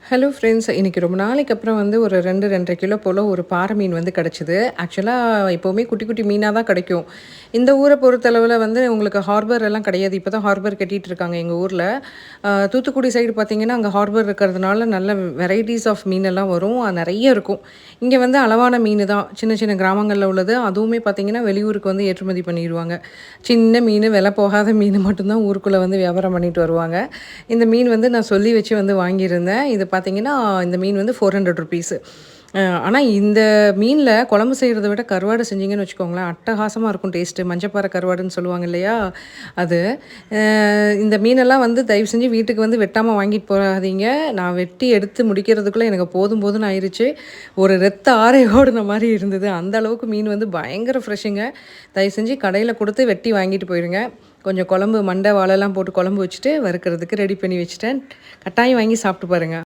Hello friends. இன்றைக்கி ரொம்ப நாளைக்கு அப்புறம் வந்து ஒரு 2, 2.5 கிலோ போல் ஒரு பாறை மீன் வந்து கிடச்சிது. ஆக்சுவலாக எப்போவுமே குட்டி குட்டி மீனாக தான் கிடைக்கும். இந்த ஊரை பொறுத்தளவில் வந்து உங்களுக்கு ஹார்பர் எல்லாம் கிடையாது. இப்போ தான் ஹார்பர் கட்டிகிட்டு இருக்காங்க எங்கள் ஊரில். தூத்துக்குடி சைடு பார்த்திங்கன்னா அங்கே ஹார்பர் இருக்கிறதுனால நல்ல வெரைட்டிஸ் ஆஃப் மீனெல்லாம் வரும். நிறைய இருக்கும். இங்கே வந்து அளவான மீன் தான் சின்ன சின்ன கிராமங்களில் உள்ளது. அதுவுமே பார்த்திங்கன்னா வெளியூருக்கு வந்து ஏற்றுமதி பண்ணிடுவாங்க. சின்ன மீன், விலை போகாத மீன் மட்டும்தான் ஊருக்குள்ளே வந்து வியாபாரம் பண்ணிட்டு வருவாங்க. இந்த மீன் வந்து நான் சொல்லி வச்சு வந்து வாங்கியிருந்தேன். இது பார்த்தீங்கன்னா, இந்த மீன் வந்து ₹400. ஆனா இந்த மீன்ல குழம்பு செய்கிறத விட கருவாடு செஞ்சீங்கன்னு வச்சுக்கோங்களேன், அட்டகாசமா இருக்கும் டேஸ்ட்டு. மஞ்சப்பாறை கருவாடுன்னு சொல்லுவாங்க இல்லையா? அது. அ இந்த மீனெல்லாம் வந்து தயவு செஞ்சு வீட்டுக்கு வந்து வெட்டாம வாங்கிட்டு போகாதீங்க. நான் வெட்டி எடுத்து முடிக்கிறதுக்குள்ள எனக்கு போதும் போதும்ன்னு ஆயிருச்சு. ஒரு ரத்த ஆறை ஓடுன மாரி இருந்தது. அந்த அளவுக்கு மீன் வந்து பயங்கர ஃப்ரெஷ்ஷுங்க. தயவு செஞ்சு கடையில குடுத்து வெட்டி வாங்கிட்டு போயிருங்க. கொஞ்சம் குழம்பு மண்டை, வாலெல்லாம் போட்டு குழம்பு வச்சுட்டு வறுக்கிறதுக்கு ரெடி பண்ணி வச்சுட்டேன். கட்டாயம் வாங்கி சாப்பிட்டு பாருங்க.